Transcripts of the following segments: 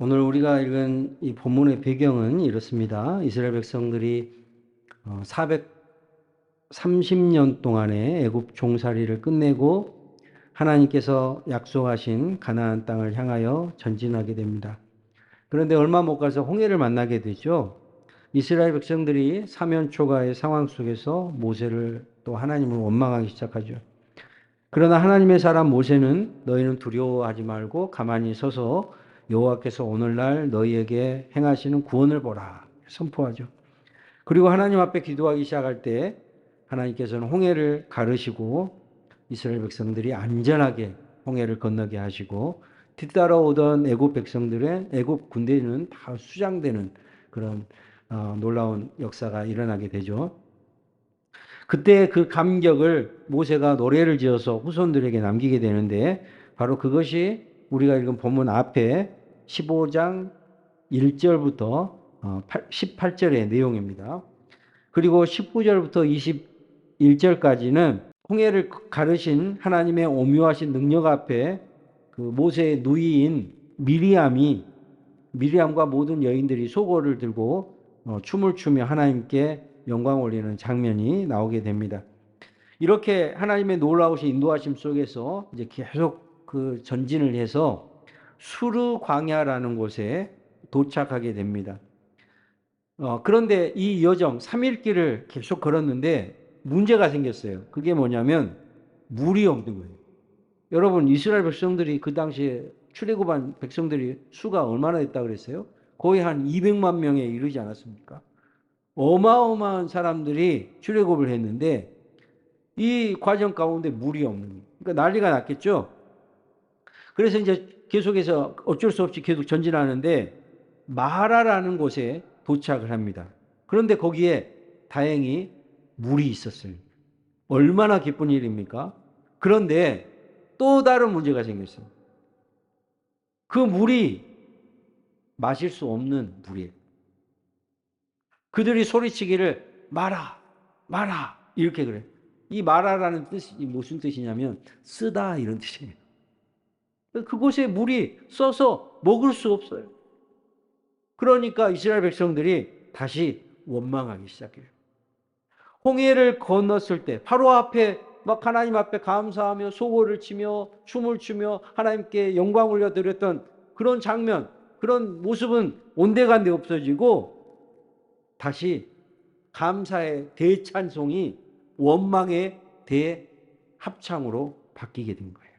오늘 우리가 읽은 이 본문의 배경은 이렇습니다. 이스라엘 백성들이 430년 동안의 애굽 종살이를 끝내고 하나님께서 약속하신 가나안 땅을 향하여 전진하게 됩니다. 그런데 얼마 못 가서 홍해를 만나게 되죠. 이스라엘 백성들이 사면 초가의 상황 속에서 모세를 또 하나님을 원망하기 시작하죠. 그러나 하나님의 사람 모세는 너희는 두려워하지 말고 가만히 서서 여호와께서 오늘날 너희에게 행하시는 구원을 보라 선포하죠. 그리고 하나님 앞에 기도하기 시작할 때 하나님께서는 홍해를 가르시고 이스라엘 백성들이 안전하게 홍해를 건너게 하시고 뒤따라오던 애굽 백성들의 애굽 군대는 다 수장되는 그런 놀라운 역사가 일어나게 되죠. 그때 그 감격을 모세가 노래를 지어서 후손들에게 남기게 되는데 바로 그것이 우리가 읽은 본문 앞에 15장 1절부터 18절의 내용입니다. 그리고 19절부터 21절까지는 홍해를 가르신 하나님의 오묘하신 능력 앞에 그 모세의 누이인 미리암과 모든 여인들이 소고를 들고 춤을 추며 하나님께 영광 올리는 장면이 나오게 됩니다. 이렇게 하나님의 놀라우신 인도하심 속에서 이제 계속 그 전진을 해서 수르 광야라는 곳에 도착하게 됩니다. 그런데 이 여정 3일 길을 계속 걸었는데 문제가 생겼어요. 그게 뭐냐면 물이 없는 거예요. 여러분 이스라엘 백성들이 그 당시에 출애굽한 백성들이 수가 얼마나 됐다 그랬어요? 거의 한 200만 명에 이르지 않았습니까? 어마어마한 사람들이 출애굽을 했는데 이 과정 가운데 물이 없는 거예요. 그러니까 난리가 났겠죠. 그래서 이제 계속해서 어쩔 수 없이 계속 전진하는데 마라라는 곳에 도착을 합니다. 그런데 거기에 다행히 물이 있었어요. 얼마나 기쁜 일입니까? 그런데 또 다른 문제가 생겼어요. 그 물이 마실 수 없는 물이에요. 그들이 소리치기를 마라, 마라 이렇게 그래요. 이 마라라는 뜻이 무슨 뜻이냐면 쓰다 이런 뜻이에요. 그곳에 물이 써서 먹을 수 없어요. 그러니까 이스라엘 백성들이 다시 원망하기 시작해요. 홍해를 건넜을 때 바로 앞에 막 하나님 앞에 감사하며 소고를 치며 춤을 추며 하나님께 영광 올려드렸던 그런 장면, 그런 모습은 온데간데 없어지고 다시 감사의 대찬송이 원망의 대합창으로 바뀌게 된 거예요.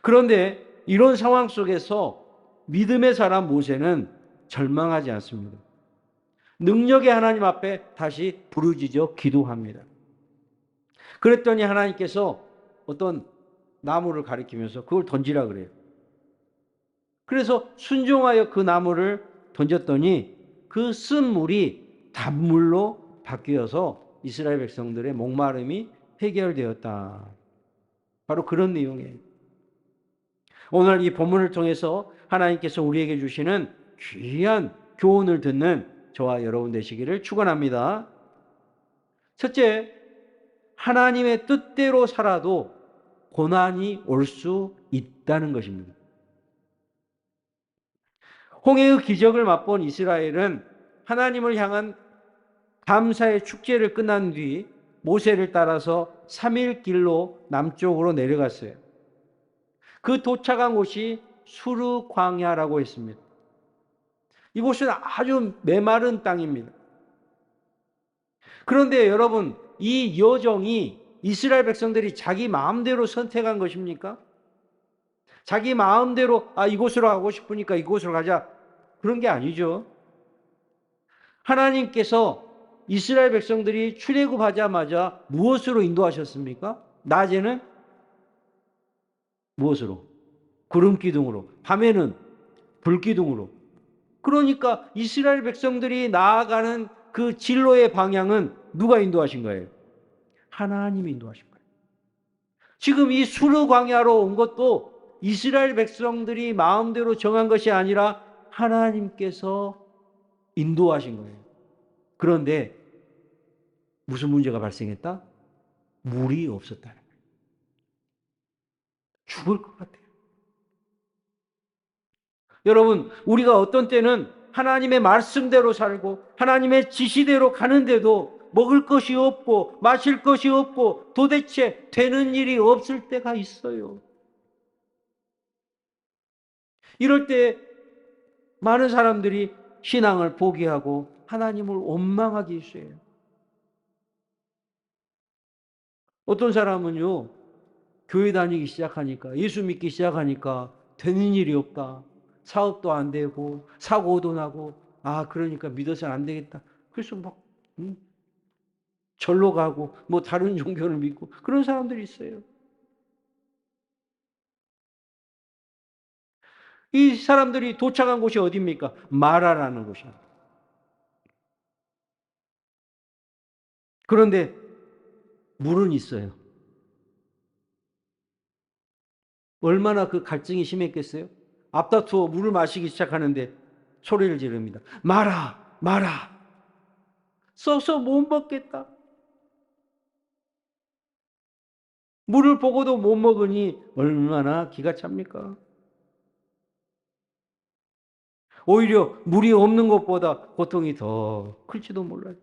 그런데 이런 상황 속에서 믿음의 사람 모세는 절망하지 않습니다. 능력의 하나님 앞에 다시 부르짖어 기도합니다. 그랬더니 하나님께서 어떤 나무를 가리키면서 그걸 던지라 그래요. 그래서 순종하여 그 나무를 던졌더니 그 쓴 물이 단물로 바뀌어서 이스라엘 백성들의 목마름이 해결되었다. 바로 그런 내용이에요. 오늘 이 본문을 통해서 하나님께서 우리에게 주시는 귀한 교훈을 듣는 저와 여러분 되시기를 축원합니다. 첫째, 하나님의 뜻대로 살아도 고난이 올 수 있다는 것입니다. 홍해의 기적을 맛본 이스라엘은 하나님을 향한 감사의 축제를 끝난 뒤 모세를 따라서 3일 길로 남쪽으로 내려갔어요. 그 도착한 곳이 수르 광야라고 했습니다. 이곳은 아주 메마른 땅입니다. 그런데 여러분, 이 여정이 이스라엘 백성들이 자기 마음대로 선택한 것입니까? 자기 마음대로 이곳으로 가고 싶으니까 이곳으로 가자. 그런 게 아니죠. 하나님께서 이스라엘 백성들이 출애굽하자마자 무엇으로 인도하셨습니까? 낮에는 무엇으로? 구름 기둥으로. 밤에는 불 기둥으로. 그러니까 이스라엘 백성들이 나아가는 그 진로의 방향은 누가 인도하신 거예요? 하나님이 인도하신 거예요. 지금 이 수르 광야로 온 것도 이스라엘 백성들이 마음대로 정한 것이 아니라 하나님께서 인도하신 거예요. 그런데 무슨 문제가 발생했다? 물이 없었다는 거예요. 죽을 것 같아요. 여러분, 우리가 어떤 때는 하나님의 말씀대로 살고 하나님의 지시대로 가는데도 먹을 것이 없고 마실 것이 없고 도대체 되는 일이 없을 때가 있어요. 이럴 때 많은 사람들이 신앙을 포기하고 하나님을 원망하기 시작해요. 어떤 사람은요, 교회 다니기 시작하니까, 예수 믿기 시작하니까 되는 일이 없다. 사업도 안 되고 사고도 나고, 아 그러니까 믿어서는 안 되겠다. 그래서 막 절로 가고 뭐 다른 종교를 믿고 그런 사람들이 있어요. 이 사람들이 도착한 곳이 어디입니까? 마라라는 곳이야. 그런데 물은 있어요. 얼마나 그 갈증이 심했겠어요? 앞다투어 물을 마시기 시작하는데 소리를 지릅니다. 마라, 마라. 써서 못 먹겠다. 물을 보고도 못 먹으니 얼마나 기가 찹니까? 오히려 물이 없는 것보다 고통이 더 클지도 몰라요.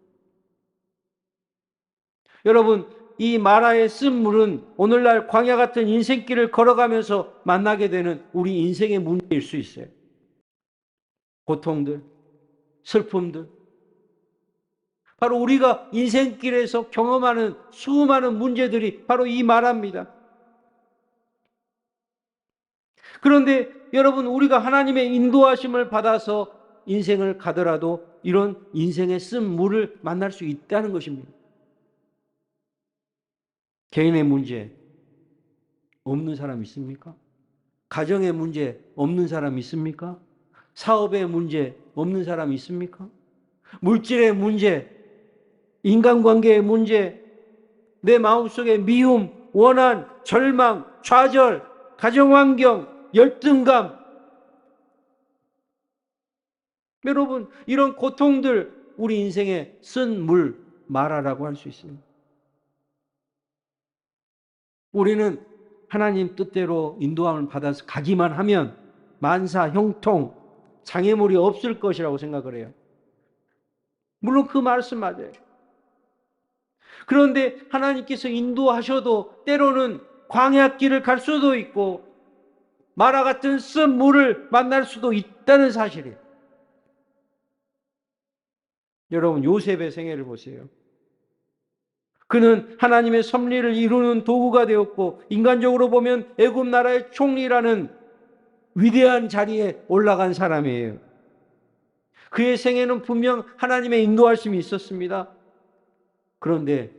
여러분, 이 마라의 쓴 물은 오늘날 광야 같은 인생길을 걸어가면서 만나게 되는 우리 인생의 문제일 수 있어요. 고통들, 슬픔들. 바로 우리가 인생길에서 경험하는 수많은 문제들이 바로 이 마라입니다. 그런데 여러분, 우리가 하나님의 인도하심을 받아서 인생을 가더라도 이런 인생의 쓴 물을 만날 수 있다는 것입니다. 개인의 문제 없는 사람 있습니까? 가정의 문제 없는 사람 있습니까? 사업의 문제 없는 사람 있습니까? 물질의 문제, 인간관계의 문제, 내 마음속에 미움, 원한, 절망, 좌절, 가정환경, 열등감. 여러분, 이런 고통들 우리 인생에 쓴 물, 마라라고 할 수 있습니다. 우리는 하나님 뜻대로 인도함을 받아서 가기만 하면 만사, 형통, 장애물이 없을 것이라고 생각을 해요. 물론 그 말씀 맞아요. 그런데 하나님께서 인도하셔도 때로는 광야길을 갈 수도 있고 마라 같은 쓴 물을 만날 수도 있다는 사실이에요. 여러분, 요셉의 생애를 보세요. 그는 하나님의 섭리를 이루는 도구가 되었고 인간적으로 보면 애굽 나라의 총리라는 위대한 자리에 올라간 사람이에요. 그의 생애는 분명 하나님의 인도하심이 있었습니다. 그런데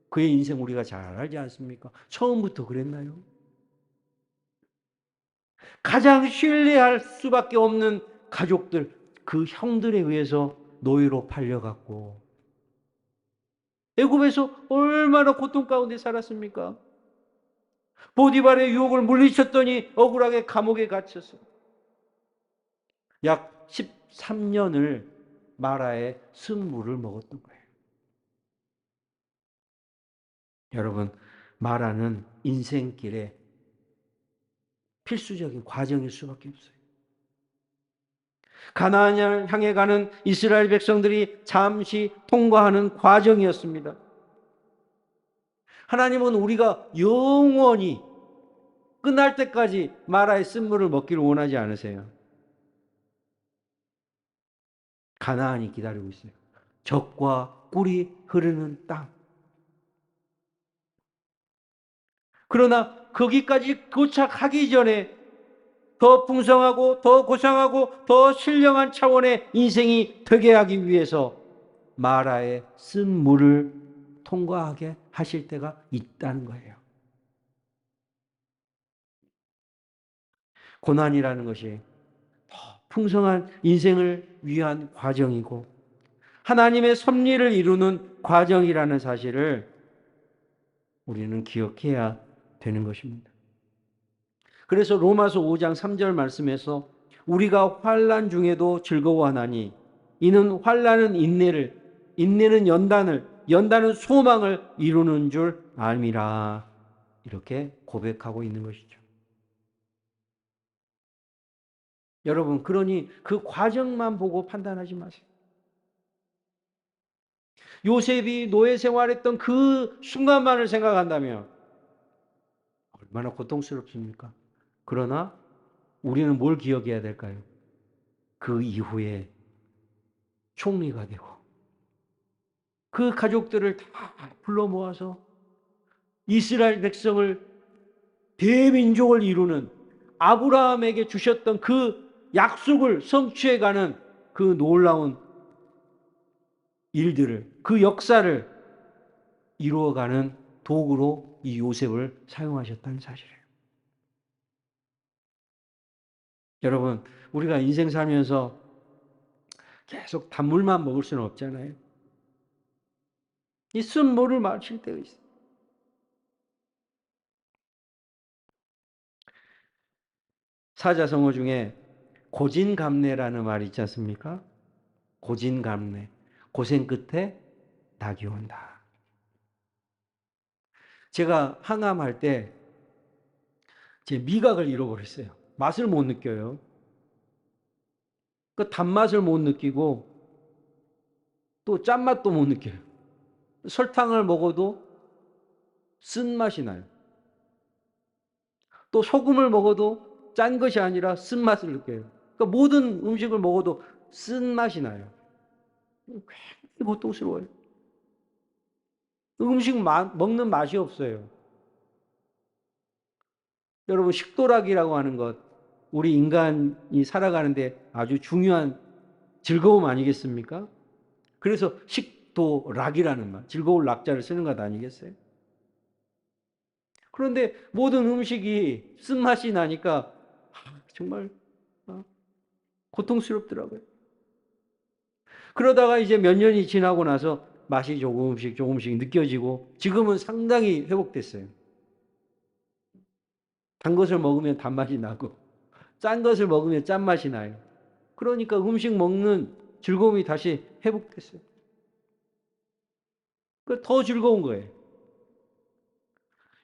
그의 인생 우리가 잘 알지 않습니까? 처음부터 그랬나요? 가장 신뢰할 수밖에 없는 가족들, 그 형들에 의해서 노예로 팔려갔고 애굽에서 얼마나 고통 가운데 살았습니까? 보디발의 유혹을 물리쳤더니 억울하게 감옥에 갇혔어요. 약 13년을 마라의 쓴물을 먹었던 거예요. 여러분, 마라는 인생길에 필수적인 과정일 수밖에 없어요. 가나안을 향해 가는 이스라엘 백성들이 잠시 통과하는 과정이었습니다. 하나님은 우리가 영원히 끝날 때까지 마라의 쓴물을 먹기를 원하지 않으세요. 가나안이 기다리고 있어요. 젖과 꿀이 흐르는 땅. 그러나 거기까지 도착하기 전에 더 풍성하고 더 고상하고 더 신령한 차원의 인생이 되게 하기 위해서 마라의 쓴 물을 통과하게 하실 때가 있다는 거예요. 고난이라는 것이 더 풍성한 인생을 위한 과정이고 하나님의 섭리를 이루는 과정이라는 사실을 우리는 기억해야 되는 것입니다. 그래서 로마서 5장 3절 말씀에서 우리가 환난 중에도 즐거워하나니 이는 환난은 인내를, 인내는 연단을, 연단은 소망을 이루는 줄 알미라, 이렇게 고백하고 있는 것이죠. 여러분, 그러니 그 과정만 보고 판단하지 마세요. 요셉이 노예 생활했던 그 순간만을 생각한다면 얼마나 고통스럽습니까? 그러나 우리는 뭘 기억해야 될까요? 그 이후에 총리가 되고 그 가족들을 다 불러 모아서 이스라엘 백성을 대민족을 이루는 아브라함에게 주셨던 그 약속을 성취해가는 그 놀라운 일들을, 그 역사를 이루어가는 도구로 이 요셉을 사용하셨다는 사실이에요. 여러분, 우리가 인생 살면서 계속 단물만 먹을 수는 없잖아요. 이 쓴물을 마실 때가 있어요. 사자성어 중에 고진감래라는 말이 있지 않습니까? 고진감래. 고생 끝에 낙이 온다. 제가 항암할 때 제 미각을 잃어버렸어요. 맛을 못 느껴요. 그 단맛을 못 느끼고 또 짠맛도 못 느껴요. 설탕을 먹어도 쓴맛이 나요. 또 소금을 먹어도 짠 것이 아니라 쓴맛을 느껴요. 그러니까 모든 음식을 먹어도 쓴맛이 나요. 굉장히 고통스러워요. 음식 먹는 맛이 없어요. 여러분, 식도락이라고 하는 것, 우리 인간이 살아가는데 아주 중요한 즐거움 아니겠습니까? 그래서 식도락이라는 말, 즐거울 낙자를 쓰는 것 아니겠어요? 그런데 모든 음식이 쓴맛이 나니까 정말 고통스럽더라고요. 그러다가 이제 몇 년이 지나고 나서 맛이 조금씩 조금씩 느껴지고 지금은 상당히 회복됐어요. 단 것을 먹으면 단맛이 나고 짠 것을 먹으면 짠맛이 나요. 그러니까 음식 먹는 즐거움이 다시 회복됐어요. 더 즐거운 거예요.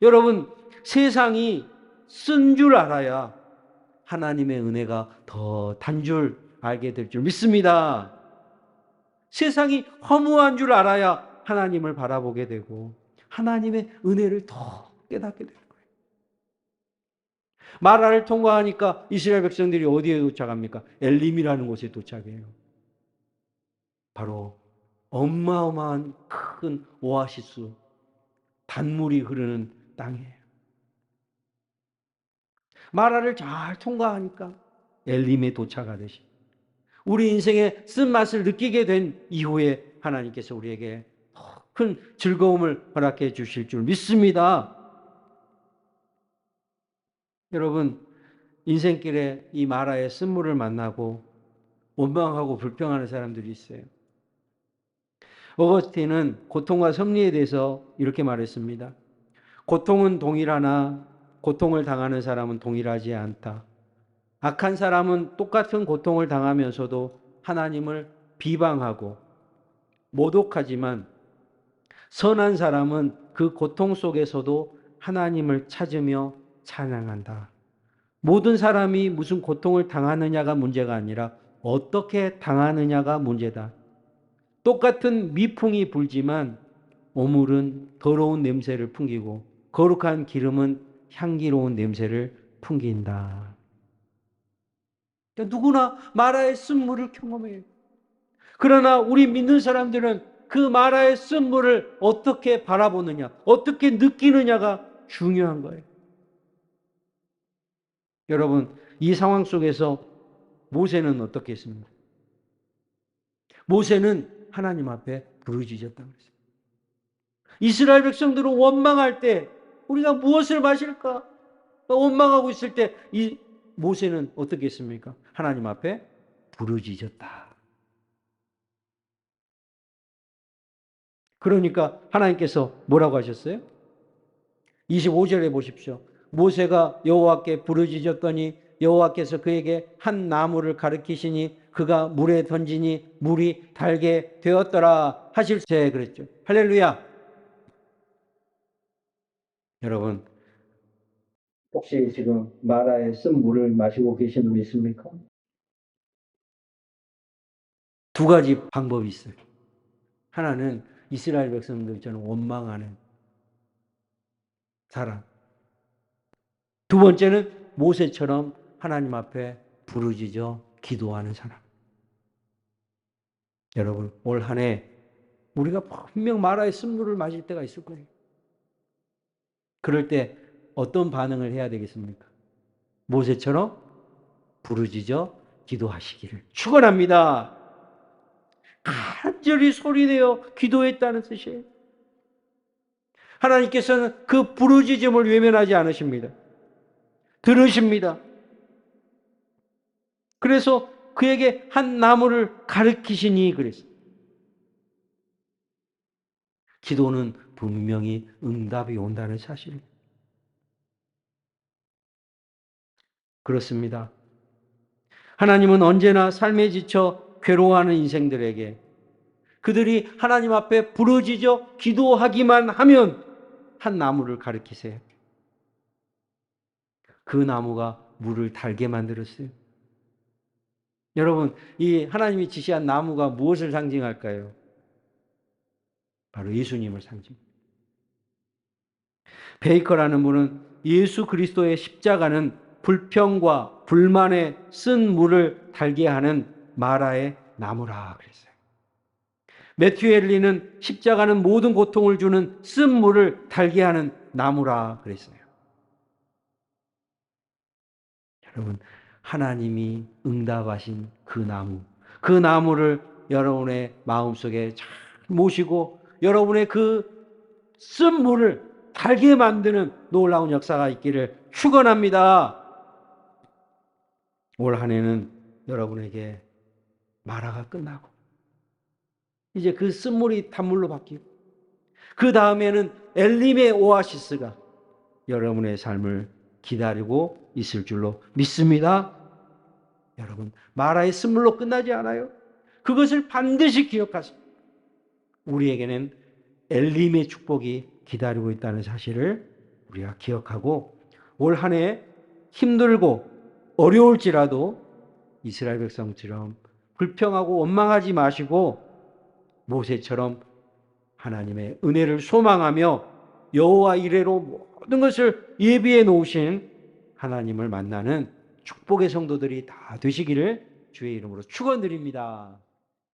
여러분, 세상이 쓴 줄 알아야 하나님의 은혜가 더 단 줄 알게 될 줄 믿습니다. 세상이 허무한 줄 알아야 하나님을 바라보게 되고 하나님의 은혜를 더 깨닫게 되는 거예요. 마라를 통과하니까 이스라엘 백성들이 어디에 도착합니까? 엘림이라는 곳에 도착해요. 바로 어마어마한 큰 오아시스, 단물이 흐르는 땅이에요. 마라를 잘 통과하니까 엘림에 도착하듯이 우리 인생의 쓴맛을 느끼게 된 이후에 하나님께서 우리에게 큰 즐거움을 허락해 주실 줄 믿습니다. 여러분, 인생길에 이 마라의 쓴물을 만나고 원망하고 불평하는 사람들이 있어요. 어거스틴은 고통과 섭리에 대해서 이렇게 말했습니다. 고통은 동일하나 고통을 당하는 사람은 동일하지 않다. 악한 사람은 똑같은 고통을 당하면서도 하나님을 비방하고 모독하지만 선한 사람은 그 고통 속에서도 하나님을 찾으며 찬양한다. 모든 사람이 무슨 고통을 당하느냐가 문제가 아니라 어떻게 당하느냐가 문제다. 똑같은 미풍이 불지만 오물은 더러운 냄새를 풍기고 거룩한 기름은 향기로운 냄새를 풍긴다. 그러니까 누구나 마라의 쓴물을 경험해요. 그러나 우리 믿는 사람들은 그 마라의 쓴물을 어떻게 바라보느냐, 어떻게 느끼느냐가 중요한 거예요. 여러분, 이 상황 속에서 모세는 어떻게 했습니까? 모세는 하나님 앞에 부르짖었다고 했어요. 이스라엘 백성들은 원망할 때 우리가 무엇을 마실까? 원망하고 있을 때 이 모세는 어떻게 했습니까? 하나님 앞에 부르짖었다. 그러니까 하나님께서 뭐라고 하셨어요? 25절에 보십시오. 모세가 여호와께 부르짖었더니 여호와께서 그에게 한 나무를 가리키시니 그가 물에 던지니 물이 달게 되었더라 하실 때 그랬죠. 할렐루야. 여러분, 혹시 지금 마라에 쓴 물을 마시고 계신 분 있습니까? 두 가지 방법이 있어요. 하나는 이스라엘 백성들처럼 원망하는 사람. 두 번째는 모세처럼 하나님 앞에 부르짖어 기도하는 사람. 여러분, 올 한 해 우리가 분명 마라의 쓴물을 마실 때가 있을 거예요. 그럴 때 어떤 반응을 해야 되겠습니까? 모세처럼 부르짖어 기도하시기를 축원합니다. 간절히 소리내어 기도했다는 뜻이에요. 하나님께서는 그 부르짖음을 외면하지 않으십니다. 들으십니다. 그래서 그에게 한 나무를 가르치시니 그랬어요. 기도는 분명히 응답이 온다는 사실. 그렇습니다. 하나님은 언제나 삶에 지쳐 괴로워하는 인생들에게 그들이 하나님 앞에 부르짖어 기도하기만 하면 한 나무를 가르치세요. 그 나무가 물을 달게 만들었어요. 여러분, 이 하나님이 지시한 나무가 무엇을 상징할까요? 바로 예수님을 상징합니다. 베이커라는 분은 예수 그리스도의 십자가는 불평과 불만에 쓴 물을 달게 하는 마라의 나무라 그랬어요. 매튜 헨리는 십자가는 모든 고통을 주는 쓴 물을 달게 하는 나무라 그랬어요. 여러분, 하나님이 응답하신 그 나무, 그 나무를 여러분의 마음속에 잘 모시고 여러분의 그 쓴 물을 달게 만드는 놀라운 역사가 있기를 축원합니다. 올 한 해는 여러분에게 마라가 끝나고 이제 그 쓴물이 단물로 바뀌고 그 다음에는 엘림의 오아시스가 여러분의 삶을 기다리고 있을 줄로 믿습니다. 여러분, 마라의 쓴물로 끝나지 않아요. 그것을 반드시 기억하세요. 우리에게는 엘림의 축복이 기다리고 있다는 사실을 우리가 기억하고 올 한 해 힘들고 어려울지라도 이스라엘 백성처럼 불평하고 원망하지 마시고 모세처럼 하나님의 은혜를 소망하며 여호와 이레로 모든 것을 예비해 놓으신 하나님을 만나는 축복의 성도들이 다 되시기를 주의 이름으로 축원드립니다.